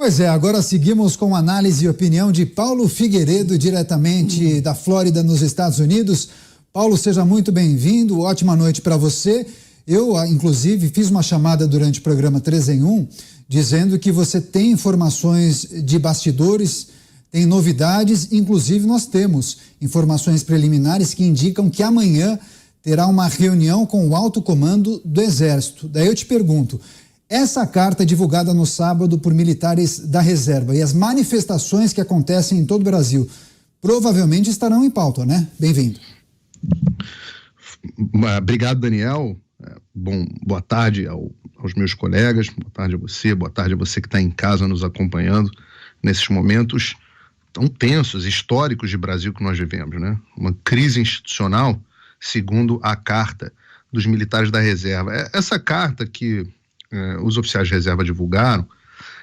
Pois é, agora seguimos com análise e opinião de Paulo Figueiredo, diretamente da Flórida, nos Estados Unidos. Paulo, seja muito bem-vindo, ótima noite para você. Eu, inclusive, fiz uma chamada durante o programa 3 em 1, dizendo que você tem informações de bastidores, tem novidades, inclusive nós temos informações preliminares que indicam que amanhã terá uma reunião com o alto comando do Exército. Daí eu te pergunto, essa carta divulgada no sábado por militares da reserva e as manifestações que acontecem em todo o Brasil provavelmente estarão em pauta, né? Bem-vindo. Obrigado, Daniel. Boa tarde aos meus colegas, boa tarde a você que está em casa nos acompanhando nesses momentos tão tensos, históricos de Brasil que nós vivemos, né? Uma crise institucional, segundo a carta dos militares da reserva. Essa carta que os oficiais de reserva divulgaram,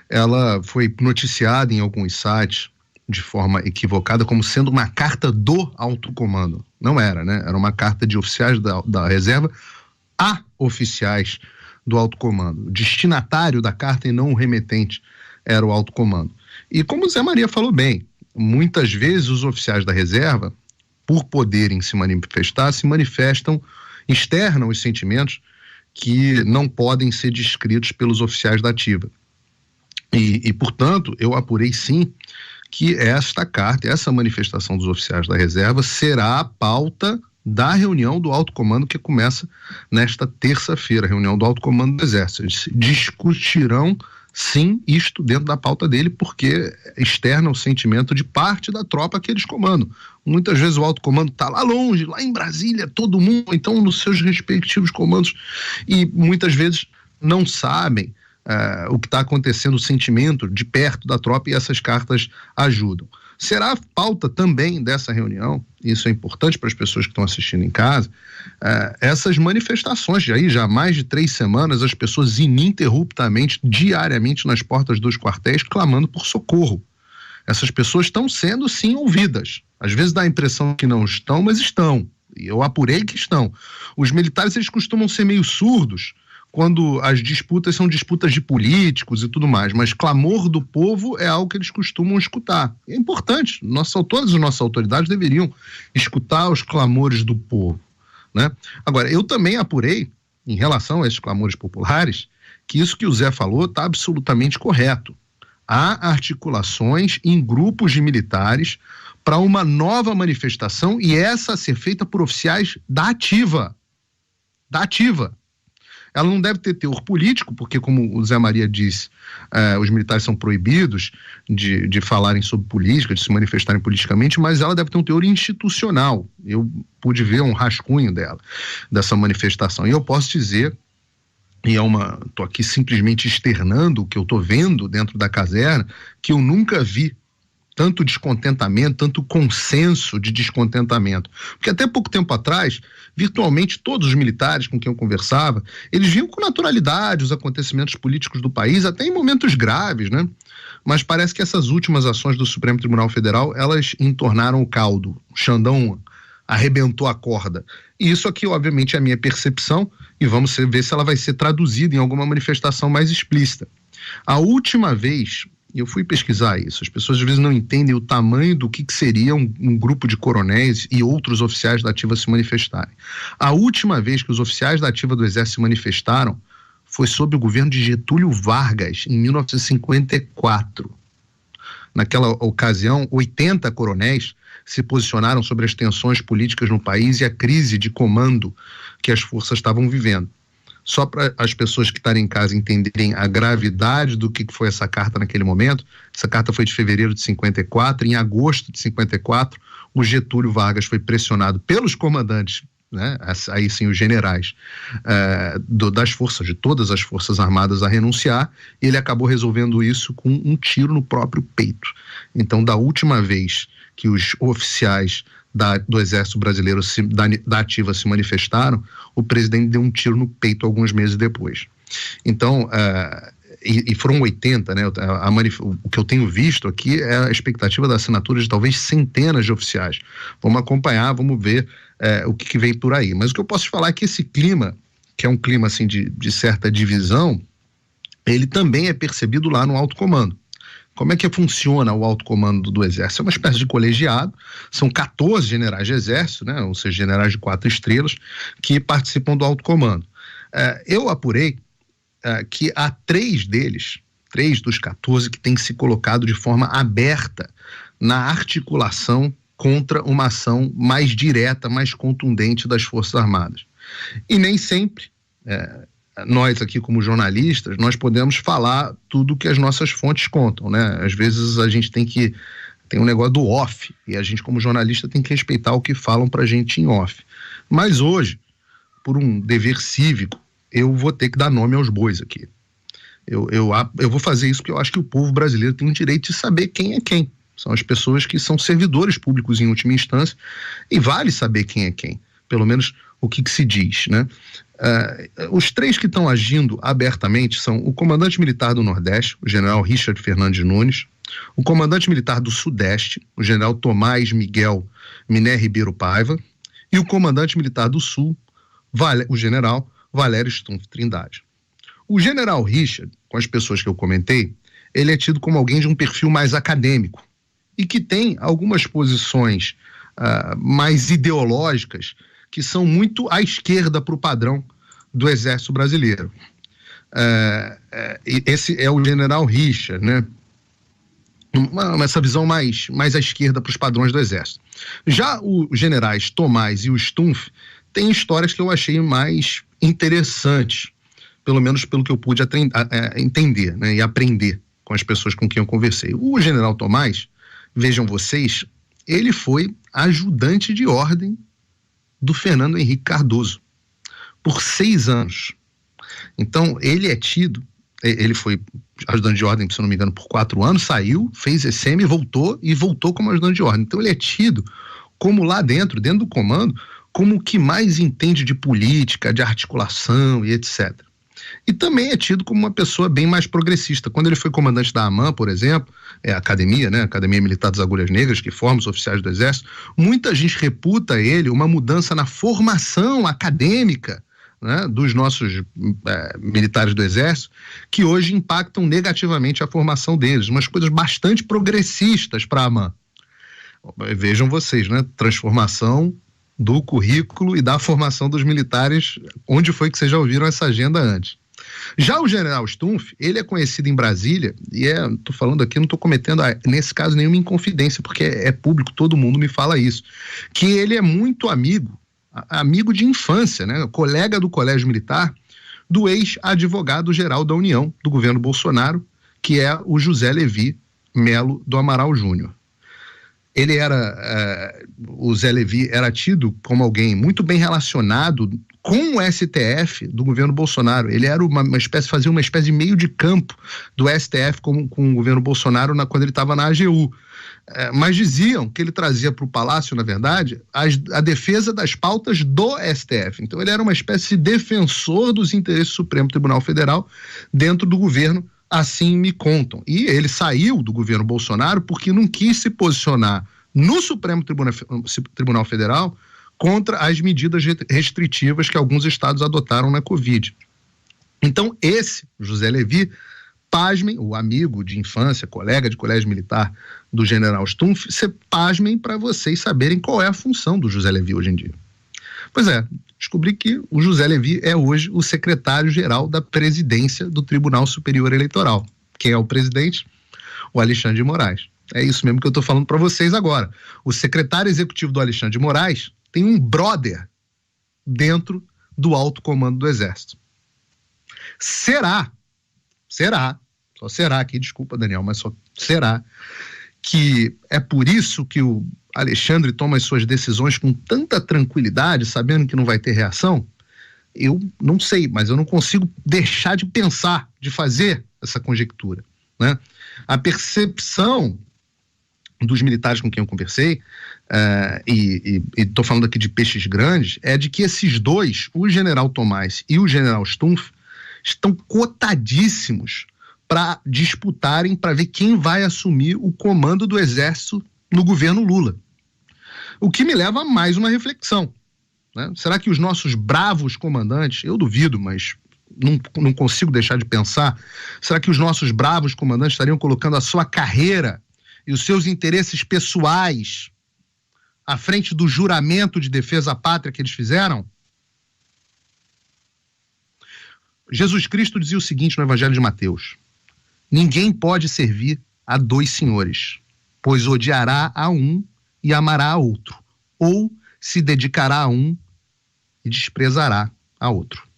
ela foi noticiada em alguns sites de forma equivocada como sendo uma carta do alto comando. Não era, né? Era uma carta de oficiais da reserva a oficiais do alto comando. O destinatário da carta e não o remetente era o alto comando. E como o Zé Maria falou bem, muitas vezes os oficiais da reserva, por poderem se manifestar, se manifestam, externam os sentimentos que não podem ser descritos pelos oficiais da ativa. E portanto, eu apurei sim que esta carta, essa manifestação dos oficiais da reserva será a pauta da reunião do alto comando que começa nesta terça-feira, reunião do alto comando do Exército. Eles discutirão sim isto dentro da pauta dele, porque externa o sentimento de parte da tropa que eles comandam. Muitas vezes o alto comando está lá longe, lá em Brasília, todo mundo, então nos seus respectivos comandos, e muitas vezes não sabem o que está acontecendo, o sentimento de perto da tropa, e essas cartas ajudam. Será a pauta também dessa reunião, isso é importante para as pessoas que estão assistindo em casa, essas manifestações, já há mais de 3 semanas, as pessoas ininterruptamente, diariamente nas portas dos quartéis, clamando por socorro. Essas pessoas estão sendo sim ouvidas, às vezes dá a impressão que não estão, mas estão, e eu apurei que estão. Os militares, eles costumam ser meio surdos quando as disputas são disputas de políticos e tudo mais, mas clamor do povo é algo que eles costumam escutar. É importante, todas as nossas autoridades deveriam escutar os clamores do povo, né? Agora, eu também apurei, em relação a esses clamores populares, que isso que o Zé falou está absolutamente correto. Há articulações em grupos de militares para uma nova manifestação, e essa a ser feita por oficiais da ativa. Da ativa. Ela não deve ter teor político, porque, como o Zé Maria disse, os militares são proibidos de falarem sobre política, de se manifestarem politicamente, mas ela deve ter um teor institucional. Eu pude ver um rascunho dessa manifestação. E eu posso dizer, estou aqui simplesmente externando o que eu estou vendo dentro da caserna, que eu nunca vi tanto descontentamento, tanto consenso de descontentamento. Porque até pouco tempo atrás, virtualmente todos os militares com quem eu conversava, eles viam com naturalidade os acontecimentos políticos do país, até em momentos graves, né? Mas parece que essas últimas ações do Supremo Tribunal Federal, elas entornaram o caldo. O Xandão arrebentou a corda. E isso aqui, obviamente, é a minha percepção, e vamos ver se ela vai ser traduzida em alguma manifestação mais explícita. A última vez, eu fui pesquisar isso, as pessoas às vezes não entendem o tamanho do que seria um grupo de coronéis e outros oficiais da ativa se manifestarem. A última vez que os oficiais da ativa do Exército se manifestaram foi sob o governo de Getúlio Vargas, em 1954. Naquela ocasião, 80 coronéis se posicionaram sobre as tensões políticas no país e a crise de comando que as forças estavam vivendo. Só para as pessoas que estarem em casa entenderem a gravidade do que foi essa carta naquele momento, essa carta foi de fevereiro de 54, em agosto de 54, o Getúlio Vargas foi pressionado pelos comandantes, né, aí sim os generais das forças, de todas as forças armadas a renunciar, e ele acabou resolvendo isso com um tiro no próprio peito. Então, da última vez que os oficiais do Exército Brasileiro da ativa se manifestaram, o presidente deu um tiro no peito alguns meses depois. Então, e foram 80, né? O que eu tenho visto aqui é a expectativa da assinatura de talvez centenas de oficiais. Vamos acompanhar, vamos ver o que vem por aí. Mas o que eu posso te falar é que esse clima, que é um clima assim, de certa divisão, ele também é percebido lá no alto comando. Como é que funciona o alto comando do Exército? É uma espécie de colegiado, são 14 generais de Exército, né, ou seja, generais de 4 estrelas, que participam do alto comando. Eu apurei que há 3 dos 14, que têm se colocado de forma aberta na articulação contra uma ação mais direta, mais contundente das Forças Armadas. E nem sempre, nós aqui como jornalistas, nós podemos falar tudo que as nossas fontes contam, né? Às vezes a gente tem um negócio do off, e a gente como jornalista tem que respeitar o que falam pra gente em off. Mas hoje, por um dever cívico, eu vou ter que dar nome aos bois aqui. Eu vou fazer isso porque eu acho que o povo brasileiro tem o direito de saber quem é quem. São as pessoas que são servidores públicos em última instância, e vale saber quem é quem, pelo menos o que se diz, né? Os 3 que estão agindo abertamente são o comandante militar do Nordeste, o general Richard Fernandes Nunes, o comandante militar do Sudeste, o general Tomás Miguel Miné Ribeiro Paiva, e o comandante militar do Sul, o general Valério Stumpf Trindade. O general Richard, com as pessoas que eu comentei, ele é tido como alguém de um perfil mais acadêmico e que tem algumas posições mais ideológicas que são muito à esquerda para o padrão do Exército Brasileiro. Esse é o general Richard, né? Essa visão mais à esquerda para os padrões do Exército. Já os generais Tomás e o Stumpf têm histórias que eu achei mais interessantes, pelo menos pelo que eu pude entender, né, e aprender com as pessoas com quem eu conversei. O general Tomás, vejam vocês, ele foi ajudante de ordem do Fernando Henrique Cardoso por 6 anos. Então, ele foi ajudante de ordem, se eu não me engano, por 4 anos, saiu, fez ECM, voltou como ajudante de ordem. Então, ele é tido como lá dentro do comando, como o que mais entende de política, de articulação e etc. E também é tido como uma pessoa bem mais progressista. Quando ele foi comandante da AMAN, por exemplo, a academia, né, Academia Militar das Agulhas Negras, que forma os oficiais do Exército, muita gente reputa ele uma mudança na formação acadêmica, né, dos nossos militares do Exército, que hoje impactam negativamente a formação deles, umas coisas bastante progressistas para a AMAN. Vejam vocês, né, transformação do currículo e da formação dos militares, onde foi que vocês já ouviram essa agenda antes. Já o general Stumpf, ele é conhecido em Brasília, e tô falando aqui, não estou cometendo, nesse caso, nenhuma inconfidência, porque é público, todo mundo me fala isso, que ele é muito amigo de infância, né, colega do Colégio Militar, do ex-advogado-geral da União, do governo Bolsonaro, que é o José Levi Melo do Amaral Júnior. O Zé Levi era tido como alguém muito bem relacionado com o STF do governo Bolsonaro. Ele era fazia uma espécie de meio de campo do STF com o governo Bolsonaro quando ele estava na AGU. Mas diziam que ele trazia para o Palácio, na verdade, a defesa das pautas do STF. Então ele era uma espécie de defensor dos interesses do Supremo Tribunal Federal dentro do governo. Assim me contam. E ele saiu do governo Bolsonaro porque não quis se posicionar no Supremo Tribunal Federal contra as medidas restritivas que alguns estados adotaram na Covid. Então, esse José Levi, pasmem, o amigo de infância, colega de colégio militar do general Stumpf, pasmem para vocês saberem qual é a função do José Levi hoje em dia. Pois é, descobri que o José Levi é hoje o secretário-geral da presidência do Tribunal Superior Eleitoral. Quem é o presidente? O Alexandre de Moraes. É isso mesmo que eu estou falando para vocês agora. O secretário executivo do Alexandre de Moraes tem um brother dentro do alto comando do Exército. Será, só será aqui, desculpa Daniel, mas só será que é por isso que o Alexandre toma as suas decisões com tanta tranquilidade, sabendo que não vai ter reação? Eu não sei, mas eu não consigo deixar de pensar, de fazer essa conjectura, né? A percepção dos militares com quem eu conversei, e estou falando aqui de peixes grandes, é de que esses dois, o general Tomás e o general Stumpf, estão cotadíssimos para disputarem, para ver quem vai assumir o comando do Exército no governo Lula. O que me leva a mais uma reflexão, né? Será que os nossos bravos comandantes, eu duvido, mas não consigo deixar de pensar, será que os nossos bravos comandantes estariam colocando a sua carreira e os seus interesses pessoais à frente do juramento de defesa à pátria que eles fizeram? Jesus Cristo dizia o seguinte no Evangelho de Mateus: ninguém pode servir a dois senhores, pois odiará a um e amará a outro, ou se dedicará a um e desprezará a outro.